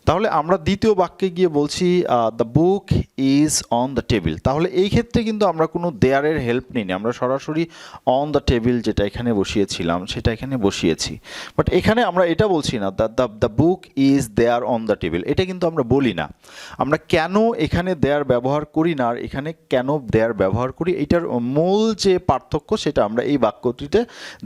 তাহলে আমরা দ্বিতীয় বাক্যে গিয়ে বলছি the book is on the table. তাহলে এই ক্ষেত্রে কিন্তু আমরা কোনো দেয়ারের হেল্প নিইনি, আমরা সরাসরি অন দ্য টেবিল যেটা এখানে বসিয়েছিলাম সেটা এখানে বসিয়েছি। বাট এখানে আমরা এটা বলছি না the book is there on the table, এটা কিন্তু আমরা বলি না। আমরা কেন এখানে দেয়ার ব্যবহার করি না আর এখানে কেন দেয়ার ব্যবহার করি, এটার মূল যে পার্থক্য সেটা আমরা এই বাক্যটিতে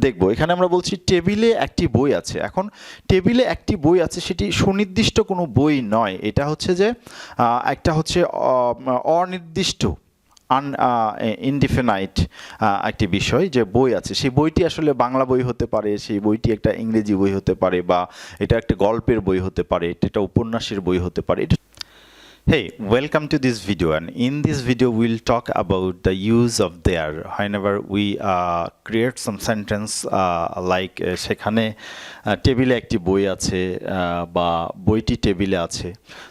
দেখব। এখানে আমরা বলছি টেবিলে একটি বই আছে। এখন টেবিলে একটি বই আছে সেটি সুনির্দিষ্ট কোনো বই নয়, এটা হচ্ছে যে একটা হচ্ছে অনির্দিষ্ট ইনডিফিনাইট একটি বিষয়, যে বই আছে সেই বইটি আসলে বাংলা বই হতে পারে, সেই বইটি একটা ইংরেজি বই হতে পারে, বা এটা একটা গল্পের বই হতে পারে, এটা উপন্যাসের বই হতে পারে। Hey, welcome to this video, and in this video we'll talk about the use of there whenever we create some sentence like সেখানে টেবিলে একটি বই আছে বা বইটি টেবিলে আছে।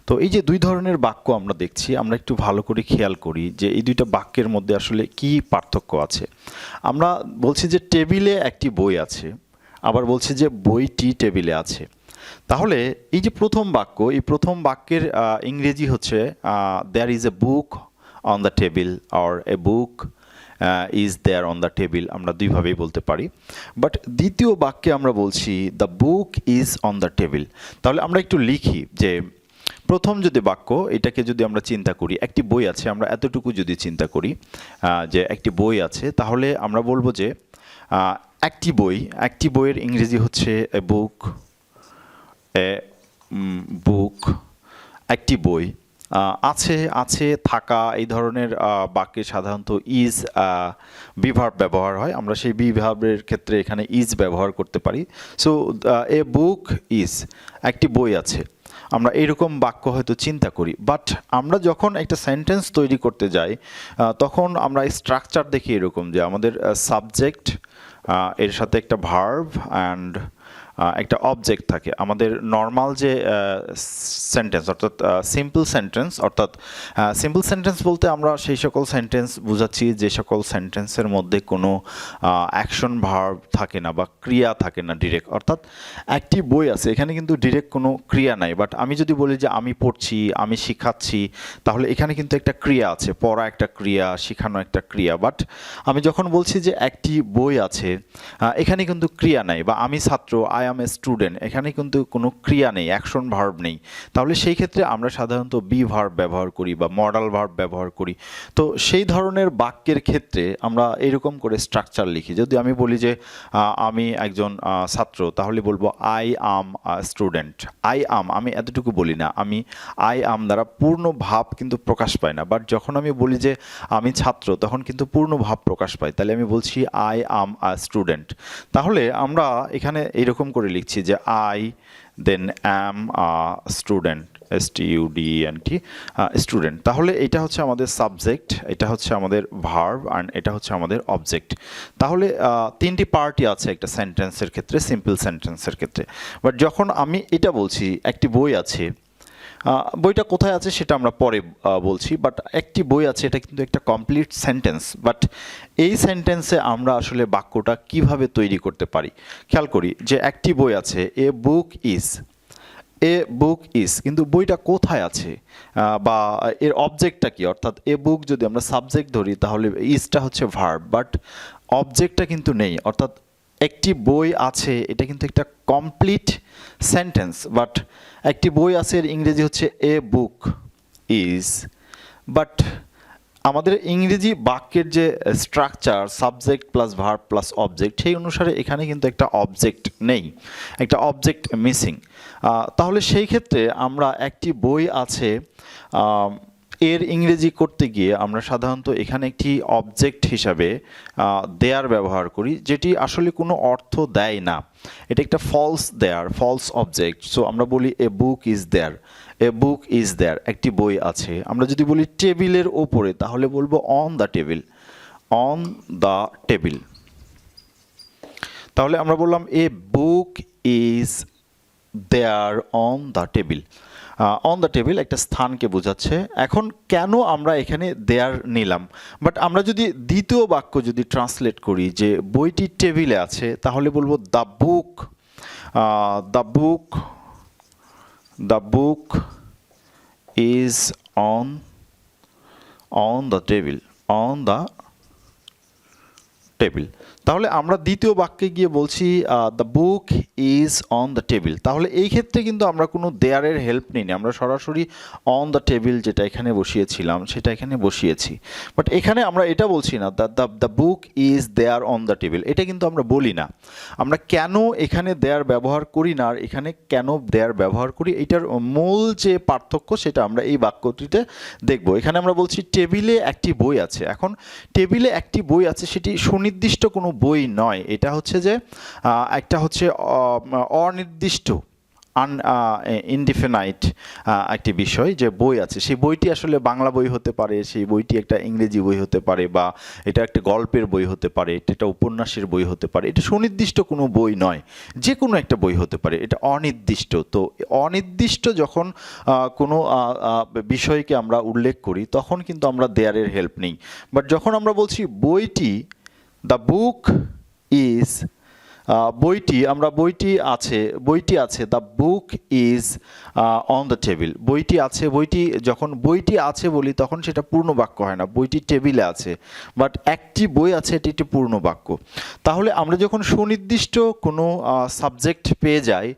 তো এই যে দুই ধরনের বাক্য আমরা দেখছি, আমরা একটু ভালো করে খেয়াল করি যে এই দুইটা বাক্যের মধ্যে আসলে কি পার্থক্য আছে। আমরা বলছি যে টেবিলে একটি বই আছে, আবার বলছি যে বইটি টেবিলে আছে। তাহলে এই যে প্রথম বাক্য, এই প্রথম বাক্যের ইংরেজি হচ্ছে there is a book on the table or a book is there on the table, আমরা দুইভাবেই বলতে পারি। বাট দ্বিতীয় বাক্যে আমরা বলছি the book is on the table. তাহলে আমরা একটু লিখি যে প্রথম যদি বাক্য, এটাকে যদি আমরা চিন্তা করি, একটি বই আছে, আমরা এতটুকু যদি চিন্তা করি যে একটি বই আছে, তাহলে আমরা বলবো যে একটি বইয়ের ইংরেজি হচ্ছে এ বুক, বুক, একটি বই। আছে থাকা, এই ধরনের বাক্যে সাধারণত ইজ বিভার্ব ব্যবহার হয়, আমরা সেই বিভার্বের ক্ষেত্রে এখানে ইজ ব্যবহার করতে পারি। সো এ বুক ইজ, একটি বই আছে, আমরা এইরকম বাক্য হয়তো চিন্তা করি। বাট আমরা যখন একটা সেন্টেন্স তৈরি করতে যাই তখন আমরা স্ট্রাকচার দেখি এরকম, যে আমাদের সাবজেক্ট, এর সাথে একটা ভার্ব অ্যান্ড একটা অবজেক্ট থাকে। আমাদের নর্মাল যে সেন্টেন্স অর্থাৎ সিম্পল সেন্টেন্স বলতে আমরা সেই সকল সেন্টেন্স বুঝাচ্ছি যে সকল সেন্টেন্সের মধ্যে কোনো অ্যাকশন ভার্ব থাকে না বা ক্রিয়া থাকে না ডিরেক্ট। অর্থাৎ একটি বই আছে, এখানে কিন্তু ডিরেক্ট কোনো ক্রিয়া নাই। বাট আমি যদি বলি যে আমি পড়ছি, আমি শিখাচ্ছি, তাহলে এখানে কিন্তু একটা ক্রিয়া আছে, পড়া একটা ক্রিয়া, শেখানো একটা ক্রিয়া। বাট আমি যখন বলছি যে একটি বই আছে, এখানে কিন্তু ক্রিয়া নাই, বা আমি ছাত্র, আই এম এ স্টুডেন্ট, এখানে কিন্তু কোনো ক্রিয়া নেই, অ্যাকশন ভার্ব নেই। তাহলে সেই ক্ষেত্রে আমরা সাধারণত বি ভার্ব ব্যবহার করি বা মডাল ভার্ব ব্যবহার করি। তো সেই ধরনের বাক্যের ক্ষেত্রে আমরা এরকম করে স্ট্রাকচার লিখি। যদি আমি বলি যে আমি একজন ছাত্র, তাহলে বলবো আই আম স্টুডেন্ট। আমি এতটুকু বলি না, আমি আই আম দ্বারা পূর্ণ ভাব কিন্তু প্রকাশ পায় না। বাট যখন আমি বলি যে আমি ছাত্র, তখন কিন্তু পূর্ণ ভাব প্রকাশ পায়। তাহলে আমি বলছি আই আম স্টুডেন্ট। তাহলে আমরা এখানে এরকম করে লিখছি যে I then am student, STUDENT, student. তাহলে এটা হচ্ছে আমাদের সাবজেক্ট, এটা হচ্ছে আমাদের ভার্ব, অ্যান্ড এটা হচ্ছে আমাদের অবজেক্ট। তাহলে তিনটি পার্টই আছে একটা সেন্টেন্সের ক্ষেত্রে, সিম্পল সেন্টেন্সের ক্ষেত্রে। বাট যখন আমি এটা বলছি একটি বই আছে, বইটা কোথায় আছে সেটা আমরা পরে বলছি। বাট একটি বই আছে, এটা কিন্তু একটা কমপ্লিট সেন্টেন্স। বাট এই সেন্টেন্সে আমরা আসলে বাক্যটা কিভাবে তৈরি করতে পারি, খেয়াল করি যে একটি বই আছে, এ বুক ইজ, কিন্তু বইটা কোথায় আছে বা এর অবজেক্টটা কি। অর্থাৎ এ বুক যদি আমরা সাবজেক্ট ধরি, তাহলে ইজটা হচ্ছে ভার্ব, বাট অবজেক্টটা কিন্তু নেই। অর্থাৎ একটি বই আছে, এটা কিন্তু একটা কমপ্লিট সেন্টেন্স। বাট একটি বই আছে এর ইংরেজি হচ্ছে এ বুক ইজ। বাট আমাদের ইংরেজি বাক্যের যে structure, subject plus verb plus object, সেই অনুসারে এখানে কিন্তু একটা অবজেক্ট নেই, একটা অবজেক্ট মিসিং। তাহলে সেই ক্ষেত্রে আমরা একটি বই আছে এর ইংরেজি করতে গিয়ে আমরা সাধারণত এখানে একটি অবজেক্ট হিসাবে দেয়ার ব্যবহার করি, যেটি আসলে কোনো অর্থ দেয় না। এটা একটা ফলস অবজেক্ট। সো আমরা বলি এ বুক ইজ দেয়ার, একটি বই আছে। আমরা যদি বলি টেবিলের ওপরে, তাহলে বলবো অন দ্য টেবিল। তাহলে আমরা বললাম a book is there on the table. On the table একটা স্থানকে বোঝাচ্ছে। এখন কেন আমরা এখানে দেয়ার নিলাম? বাট আমরা যদি দ্বিতীয় বাক্য যদি ট্রান্সলেট করি যে বইটি টেবিলে আছে, তাহলে বলবো the book the book is on the table, on the table. তাহলে আমরা দ্বিতীয় বাক্যে গিয়ে বলছি the book is on the table. তাহলে এই ক্ষেত্রে কিন্তু আমরা কোনো দেয়ারের হেল্প নিইনি, আমরা সরাসরি অন দ্য টেবিল যেটা এখানে বসিয়েছিলাম সেটা এখানে বসিয়েছি। বাট এখানে আমরা এটা বলছি না the book is there on the table, এটা কিন্তু আমরা বলি না। আমরা কেন এখানে দেয়ার ব্যবহার করি না আর এখানে কেন দেয়ার ব্যবহার করি, এটার মূল যে পার্থক্য সেটা আমরা এই বাক্যটিতে দেখব। এখানে আমরা বলছি টেবিলে একটি বই আছে। এখন টেবিলে একটি বই আছে সেটি সুনির্দিষ্ট কোনো বই নয়, এটা হচ্ছে যে একটা হচ্ছে অনির্দিষ্ট ইনডিফিনাইট একটি বিষয় যে বই আছে, সেই বইটি আসলে বাংলা বই হতে পারে, সেই বইটি একটা ইংরেজি বই হতে পারে, বা এটা একটা গল্পের বই হতে পারে, এটা উপন্যাসের বই হতে পারে। এটা সুনির্দিষ্ট কোনো বই নয়, যে কোনো একটা বই হতে পারে, এটা অনির্দিষ্ট। তো অনির্দিষ্ট যখন কোনো বিষয়কে আমরা উল্লেখ করি তখন কিন্তু আমরা দেয়ারের হেল্প নিই। বাট যখন আমরা বলছি বইটি, দ্য বুক ইজ, বইটি আছে, the book is on the table, বইটি আছে, যখন বইটি আছে বলি তখন সেটা পূর্ণ বাক্য হয় না, বইটি টেবিলে আছে। বাট একটি বই আছে, এটি একটি পূর্ণ বাক্য। তাহলে আমরা যখন সুনির্দিষ্ট কোনো সাবজেক্ট পেয়ে যাই,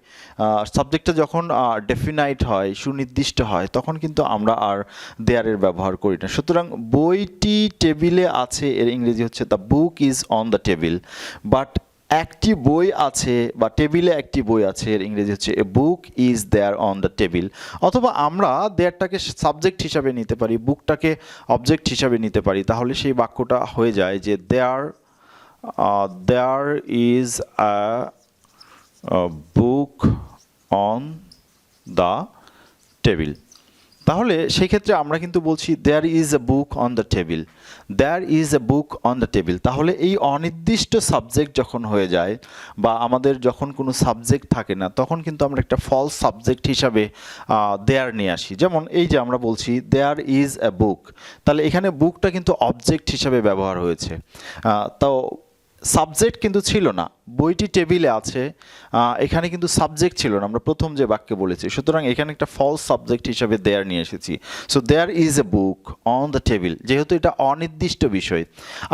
সাবজেক্টটা যখন ডেফিনাইট হয়, সুনির্দিষ্ট হয়, তখন কিন্তু আমরা আর দেয়ারের ব্যবহার করি না। সুতরাং বইটি টেবিলে আছে এর ইংরেজি হচ্ছে the book is on the table. But একটি বই আছে বা টেবিলে একটি বই আছে এর ইংরেজি হচ্ছে a book is there on the table. অথবা আমরা দেয়ারটাকে সাবজেক্ট হিসাবে নিতে পারি, বুকটাকে অবজেক্ট হিসাবে নিতে পারি। তাহলে সেই বাক্যটা হয়ে যায় যে there is a book on the table. তাহলে সেই ক্ষেত্রে আমরা কিন্তু বলছি there is a book on the table, there is a book on the table. তাহলে এই অনির্দিষ্ট সাবজেক্ট যখন হয়ে যায় বা আমাদের যখন কোনো সাবজেক্ট থাকে না, তখন কিন্তু আমরা একটা ফলস সাবজেক্ট হিসাবে দেয়ার নিয়ে আসি। যেমন এই যে আমরা বলছি দেয়ার ইজ এ বুক, তাহলে এখানে বুকটা কিন্তু অবজেক্ট হিসাবে ব্যবহার হয়েছে। তো সাবজেক্ট কিন্তু ছিল না, বইটি টেবিলে আছে, এখানে কিন্তু সাবজেক্ট ছিল না, আমরা প্রথম যে বাক্যে বলেছি। সুতরাং এখানে একটা ফলস সাবজেক্ট হিসাবে দেয়ার নিয়ে এসেছি। So there is a book on the table, যেহেতু এটা অনির্দিষ্ট বিষয়।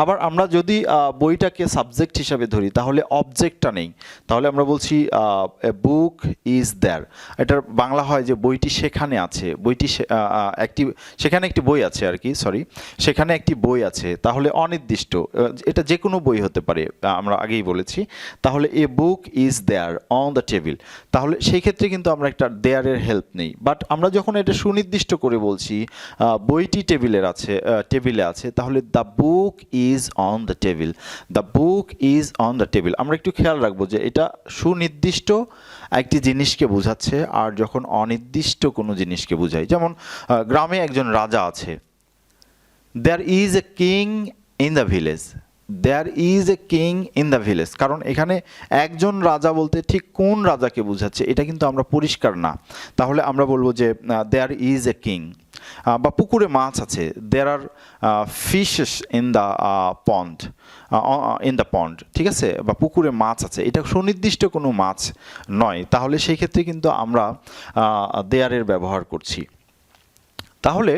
আবার আমরা যদি বইটাকে সাবজেক্ট হিসাবে ধরি তাহলে অবজেক্টটা নেই, তাহলে আমরা বলছি এ বুক ইজ দেয়ার। এটার বাংলা হয় যে বইটি সেখানে আছে, বইটি সেখানে একটি বই আছে আর কি, সরি, সেখানে একটি বই আছে। তাহলে অনির্দিষ্ট, এটা যে কোনো বই হতে পারে, আমরা আগেই বলেছি। তাহলে a book is there on the table, তাহলে সেই ক্ষেত্রে কিন্তু আমরা একটা দেয়ারের হেল্প নেই। বাট আমরা যখন এটা সুনির্দিষ্ট করে বলছি বইটি টেবিলে আছে, তাহলে the book is on the table, the book is on the table. আমরা একটু খেয়াল রাখবো যে এটা সুনির্দিষ্ট একটি জিনিসকে বোঝাচ্ছে, আর যখন অনির্দিষ্ট কোনো জিনিসকে বোঝায়, যেমন গ্রামে একজন রাজা আছে, there is a king in the village, there is a king in the village. কারণ এখানে একজন রাজা বলতে ঠিক কোন রাজাকে বোঝাচ্ছে এটা কিন্তু আমরা পরিষ্কার না। তাহলে আমরা বলবো যে দেয়ার ইজ এ কিং। বা পুকুরে মাছ আছে, দেয়ার আর ফিশেস ইন দ্য পন্ড, ঠিক আছে, বা পুকুরে মাছ আছে, এটা সুনির্দিষ্ট কোনো মাছ নয়। তাহলে সেই ক্ষেত্রে কিন্তু আমরা দেয়ারের ব্যবহার করছি। তাহলে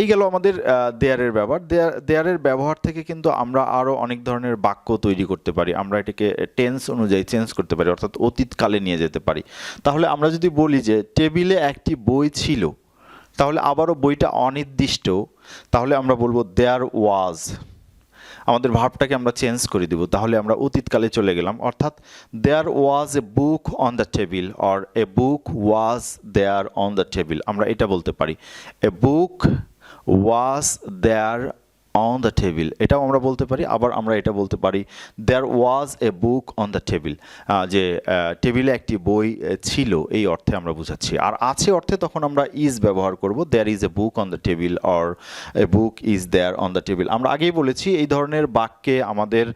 এই গেল আমাদের দেয়ারের ব্যবহার। দেয়ারের ব্যবহার থেকে কিন্তু আমরা আরও অনেক ধরনের বাক্য তৈরি করতে পারি। আমরা এটাকে টেন্স অনুযায়ী চেঞ্জ করতে পারি, অর্থাৎ অতীতকালে নিয়ে যেতে পারি। তাহলে আমরা যদি বলি যে টেবিলে একটি বই ছিল, তাহলে আবারও বইটা অনির্দিষ্ট, তাহলে আমরা বলবো দেয়ার ওয়াজ। আমাদের ভার্বটাকে আমরা চেঞ্জ করে দিব, তাহলে আমরা অতীতকালে চলে গেলাম, অর্থাৎ there was a book on the table or a book was there on the table. আমরা এটা বলতে পারি a book was there on the table, এটাও আমরা বলতে পারি। আবার আমরা এটা বলতে পারি there was a book on the table, যে টেবিলে একটি বই ছিল, এই অর্থে আমরা বুঝাচ্ছি। আর আছে অর্থে তখন আমরা ইজ ব্যবহার করব, there is a book on the table or a book is there on the table. আমরা আগেই বলেছি এই ধরনের বাক্যে আমাদের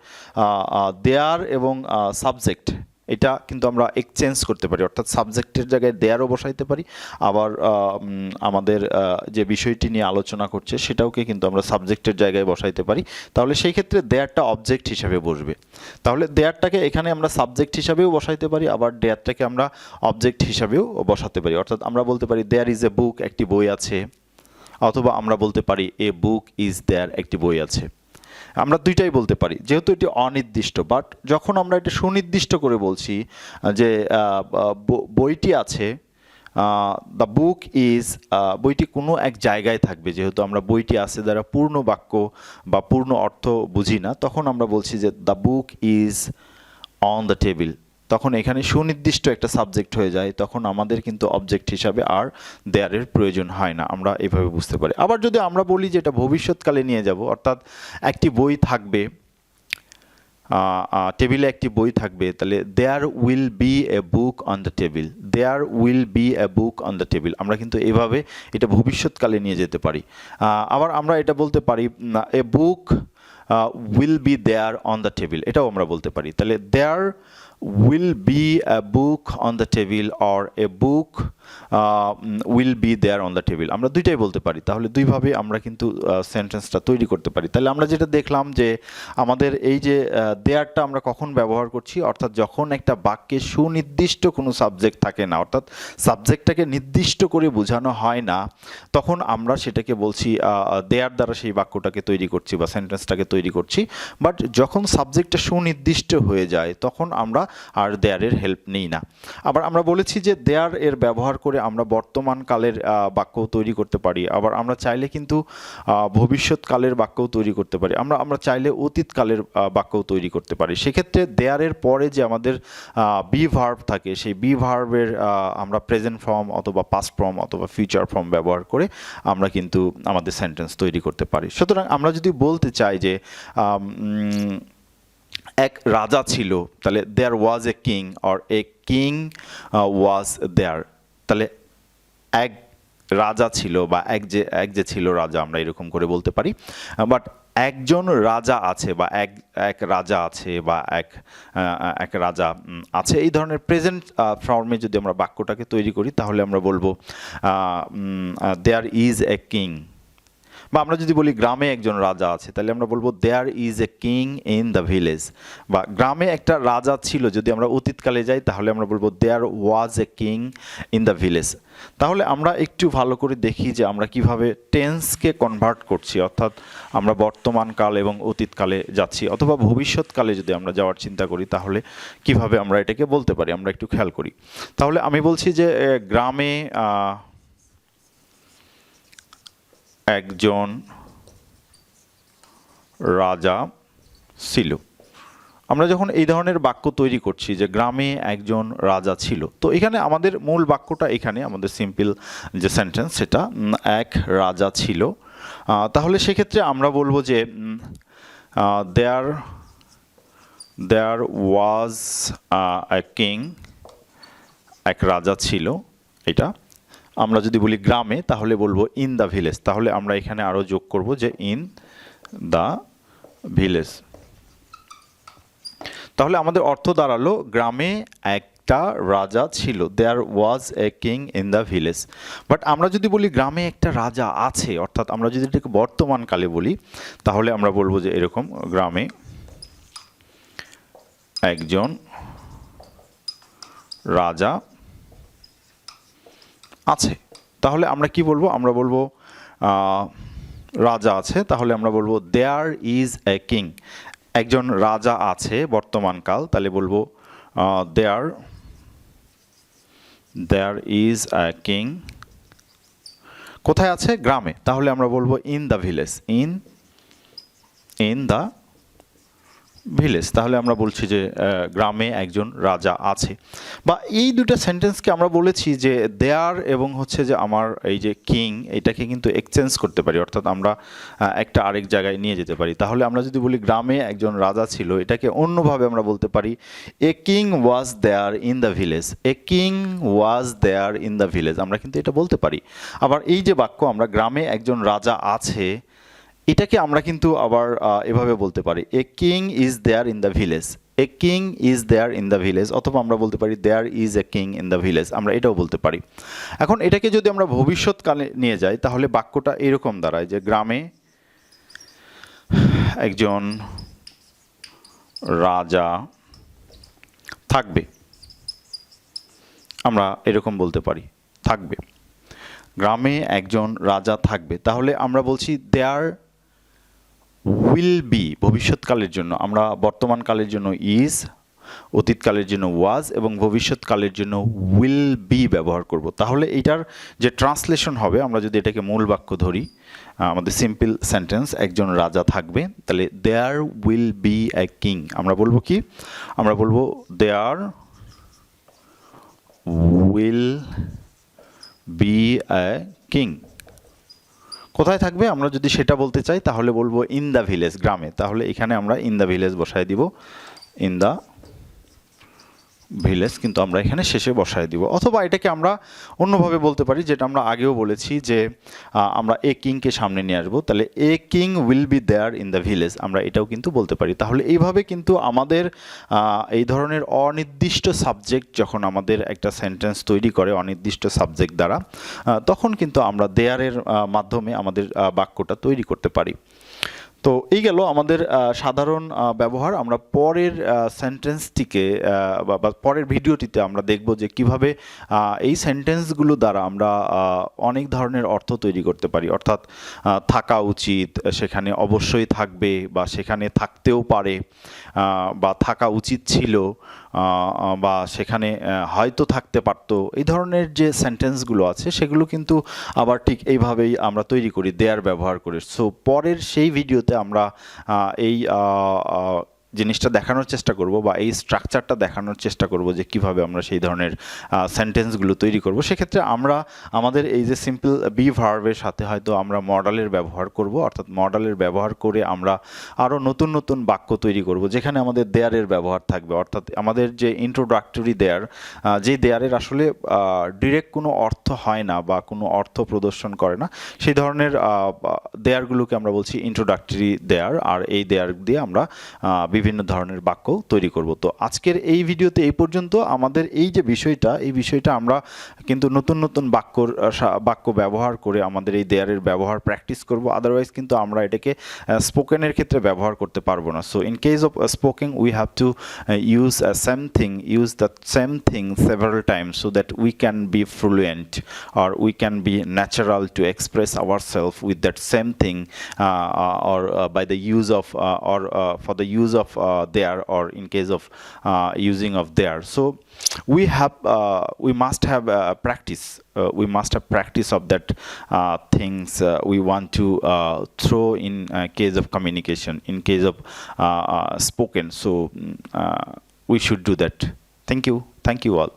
দেয়ার এবং সাবজেক্ট এটা কিন্তু আমরা এক্সচেঞ্জ করতে পারি, অর্থাৎ সাবজেক্টের জায়গায় দেয়ারও বসাইতে পারি, আবার আমাদের যে বিষয়টি নিয়ে আলোচনা করছে সেটাওকে কিন্তু আমরা সাবজেক্টের জায়গায় বসাইতে পারি। তাহলে সেই ক্ষেত্রে দেয়ারটা অবজেক্ট হিসাবে বসবে। তাহলে দেয়ারটাকে এখানে আমরা সাবজেক্ট হিসাবেও বসাইতে পারি, আবার দেয়ারটাকে আমরা অবজেক্ট হিসাবেও বসাতে পারি। অর্থাৎ আমরা বলতে পারি দেয়ার ইজ এ বুক, একটি বই আছে, অথবা আমরা বলতে পারি এ বুক ইজ দেয়ার, একটি বই আছে। আমরা দুইটাই বলতে পারি, যেহেতু এটি অনির্দিষ্ট। বাট যখন আমরা এটা সুনির্দিষ্ট করে বলছি যে বইটি আছে, দ্য বুক ইজ, বইটি কোনো এক জায়গায় থাকবে, যেহেতু আমরা বইটি আছে দ্বারা পূর্ণ বাক্য বা পূর্ণ অর্থ বুঝি না, তখন আমরা বলছি যে the book is on the table. তখন এখানে সুনির্দিষ্ট একটা সাবজেক্ট হয়ে যায়, তখন আমাদের কিন্তু অবজেক্ট হিসাবে আর দেয়ারের প্রয়োজন হয় না। আমরা এভাবে বুঝতে পারি। আবার যদি আমরা বলি যে এটা ভবিষ্যৎকালে নিয়ে যাব, অর্থাৎ একটি বই থাকবে, টেবিলে একটি বই থাকবে, তাহলে there will be a book on the table, there will be a book on the table. আমরা কিন্তু এভাবে এটা ভবিষ্যৎকালে নিয়ে যেতে পারি। আবার আমরা এটা বলতে পারি a book will be there on the table, এটাও আমরা বলতে পারি। তাহলে দেয়ার will be a book on the table or a book will be there on the table, আমরা দুইটাই বলতে পারি। তাহলে দুইভাবে আমরা কিন্তু সেন্টেন্সটা তৈরি করতে পারি। তাহলে আমরা যেটা দেখলাম যে আমাদের এই যে দেয়ারটা আমরা কখন ব্যবহার করছি, অর্থাৎ যখন একটা বাক্যে সুনির্দিষ্ট কোনো সাবজেক্ট থাকে না, অর্থাৎ সাবজেক্টটাকে নির্দিষ্ট করে বোঝানো হয় না, তখন আমরা সেটাকে বলছি দেয়ার দ্বারা সেই বাক্যটাকে তৈরি করছি বা সেন্টেন্সটাকে তৈরি করছি। বাট যখন সাবজেক্টটা সুনির্দিষ্ট হয়ে যায় তখন আমরা আর দেয়ারের হেল্প নিই না। আবার আমরা বলেছি যে দেয়ার এর ব্যবহার করে আমরা বর্তমান কালের বাক্য তৈরি করতে পারি। আবার আমরা চাইলে কিন্তু ভবিষ্যৎকালের বাক্যও তৈরি করতে পারি। আমরা চাইলে অতীতকালের বাক্যও তৈরি করতে পারি। সেক্ষেত্রে দেয়ারের পরে যে আমাদের বি ভার্ব থাকে, সেই বি ভার্বের আমরা প্রেজেন্ট ফর্ম অথবা পাস্ট ফর্ম অথবা ফিউচার ফর্ম ব্যবহার করে আমরা কিন্তু আমাদের সেন্টেন্স তৈরি করতে পারি। সুতরাং আমরা যদি বলতে চাই যে এক রাজা ছিল, তাহলে there was a king or a king was there, তাহলে এক রাজা ছিল বা এক যে ছিল রাজা, আমরা এরকম করে বলতে পারি। বাট একজন রাজা আছে বা এক রাজা আছে বা এক রাজা আছে, এই ধরনের প্রেজেন্ট ফর্মে যদি আমরা বাক্যটাকে তৈরি করি তাহলে আমরা বলবো দেয়ার ইজ এ কিং। বা আমরা যদি বলি গ্রামে একজন রাজা আছে, তাহলে আমরা বলবো there is a king in the village. বা গ্রামে একটা রাজা ছিল, যদি আমরা অতীতকালে যাই তাহলে আমরা বলবো there was a king in the village. তাহলে আমরা একটু ভালো করে দেখি যে আমরা কিভাবে টেন্সকে কনভার্ট করছি, অর্থাৎ আমরা বর্তমান কাল এবং অতীতকালে যাচ্ছি, অথবা ভবিষ্যৎকালে যদি আমরা যাওয়ার চিন্তা করি তাহলে কিভাবে আমরা এটাকে বলতে পারি, আমরা একটু খেয়াল করি। তাহলে আমি বলছি যে গ্রামে একজন রাজা ছিল। আমরা যখন এই ধরনের বাক্য তৈরি করছি যে গ্রামে একজন রাজা ছিল, তো এখানে আমাদের মূল বাক্যটা, এখানে আমাদের সিম্পল যে সেন্টেন্স সেটা এক রাজা ছিল। তাহলে সেক্ষেত্রে আমরা বলবো যে দেয়ার ওয়াজ এ কিং, এক রাজা ছিল। এটা আমরা যদি বলি গ্রামে তাহলে বলবো ইন দ্য ভিলেজ। তাহলে আমরা এখানে আরও যোগ করব যে ইন দ্য ভিলেজ। তাহলে আমাদের অর্থ দাঁড়ালো গ্রামে একটা রাজা ছিল, there was a king in the village. But আমরা যদি বলি গ্রামে একটা রাজা আছে, অর্থাৎ আমরা যদি এটাকে বর্তমান কালে বলি তাহলে আমরা বলবো যে এরকম গ্রামে একজন রাজা আছে। তাহলে আমরা কি বলবো, আমরা বলবো রাজা আছে, তাহলে আমরা বলবো দেয়ার ইজ এ কিং, একজন রাজা আছে বর্তমান কাল, তাহলে বলবো দেয়ার ইজ এ কিং। কোথায় আছে, গ্রামে, তাহলে আমরা বলবো in the village, in the village. তাহলে আমরা বলছি যে গ্রামে একজন রাজা আছে। বা এই দুটো সেন্টেন্সকে আমরা বলেছি যে দেয়ার এবং হচ্ছে যে আমার এই যে কিং, এটাকে কিন্তু এক্সচেঞ্জ করতে পারি, অর্থাৎ আমরা একটা আরেক জায়গায় নিয়ে যেতে পারি। তাহলে আমরা যদি বলি গ্রামে একজন রাজা ছিল, এটাকে অন্যভাবে আমরা বলতে পারি a king was there in the village, a king was there in the village, আমরা কিন্তু এটা বলতে পারি। আবার এই যে বাক্য আমরা গ্রামে একজন রাজা আছে, এটাকে আমরা কিন্তু আবার এভাবে বলতে পারি a king is there in the village, a king is there in the village, অথবা আমরা বলতে পারি there is a king in the village, আমরা এটাও বলতে পারি। এখন এটাকে যদি আমরা ভবিষ্যৎকালে নিয়ে যাই তাহলে বাক্যটা এরকম দাঁড়ায় যে গ্রামে একজন রাজা থাকবে, আমরা এরকম বলতে পারি থাকবে, গ্রামে একজন রাজা থাকবে। তাহলে আমরা বলছি দেয়ার উইল বি, ভবিষ্যৎকালের জন্য আমরা বর্তমানকালের জন্য ইজ, অতীতকালের জন্য ওয়াজ এবং ভবিষ্যৎকালের জন্য উইল বি ব্যবহার করব। তাহলে এটার যে ট্রান্সলেশন হবে, আমরা যদি এটাকে মূল বাক্য ধরি, আমাদের সিম্পল সেন্টেন্স একজন রাজা থাকবে, তাহলে there will be a king, আমরা বলবো কি, আমরা বলবো there will be a king. কোথায় থাকবে আমরা যদি সেটা বলতে চাই তাহলে বলবো ইন দ্য ভিলেজ, গ্রামে। তাহলে এখানে আমরা ইন দ্য ভিলেজ বসায় দিব, ইন দ্য ভিলেজ কিন্তু আমরা এখানে শেষে বসায় দিব। অথবা এটাকে আমরা অন্যভাবে বলতে পারি, যেটা আমরা আগেও বলেছি যে আমরা এ কিংকে সামনে নিয়ে আসবো, তাহলে a king will be there in the village, আমরা এটাও কিন্তু বলতে পারি। তাহলে এইভাবে কিন্তু আমাদের এই ধরনের অনির্দিষ্ট সাবজেক্ট যখন আমাদের একটা সেন্টেন্স তৈরি করে অনির্দিষ্ট সাবজেক্ট দ্বারা, তখন কিন্তু আমরা দেয়ারের মাধ্যমে আমাদের বাক্যটা তৈরি করতে পারি। তো এই গেল আমাদের সাধারণ ব্যবহার। আমরা পরের সেন্টেন্সটিকে বা পরের ভিডিওটিতে আমরা দেখব যে কিভাবে এই সেন্টেন্সগুলো দ্বারা আমরা অনেক ধরনের অর্থ তৈরি করতে পারি। অর্থাৎ থাকা উচিত, সেখানে অবশ্যই থাকবে, বা সেখানে থাকতেও পারে, বা থাকা উচিত ছিল, বা সেখানে হয়তো থাকতে পারতো। এই ধরনের যে সেন্টেন্সগুলো আছে সেগুলো কিন্তু আবার ঠিক এইভাবেই আমরা তৈরি করি দেয়ার ব্যবহার করে। সো পরের সেই ভিডিওতে আমরা এই জিনিসটা দেখানোর চেষ্টা করব, বা এই স্ট্রাকচারটা দেখানোর চেষ্টা করব যে কিভাবে আমরা সেই ধরনের সেন্টেন্সগুলো তৈরি করব। সেক্ষেত্রে আমরা আমাদের এই যে সিম্পল বি ভার্বের সাথে হয়তো আমরা মডালের ব্যবহার করব, অর্থাৎ মডালের ব্যবহার করে আমরা আরও নতুন নতুন বাক্য তৈরি করব যেখানে আমাদের দেয়ারের ব্যবহার থাকবে। অর্থাৎ আমাদের যে ইন্ট্রোডাক্টরি দেয়ার, যে দেয়ারের আসলে ডিরেক্ট কোনো অর্থ হয় না বা কোনো অর্থ প্রদর্শন করে না, সেই ধরনের দেয়ারগুলোকে আমরা বলছি ইন্ট্রোডাক্টরি দেয়ার। আর এই দেয়ার দিয়ে আমরা বিভিন্ন ধরনের বাক্য তৈরি করব। তো আজকের এই ভিডিওতে এই পর্যন্ত। আমাদের এই যে বিষয়টা, এই বিষয়টা আমরা কিন্তু নতুন নতুন বাক্য ব্যবহার করে আমাদের এই দেয়ারের ব্যবহার প্র্যাকটিস করব। আদারওয়াইজ কিন্তু আমরা এটাকে স্পোকেনের ক্ষেত্রে ব্যবহার করতে পারবো না। So in case of স্পোকিং we have to use the same thing several times so that we can be fluent, or we can be natural to express ourselves with that same thing, or by the use of or for the use of there, or in case of using of there. So we must have practice. We must have practice of that things we want to throw in case of communication, in case of spoken. So we should do that. Thank you all.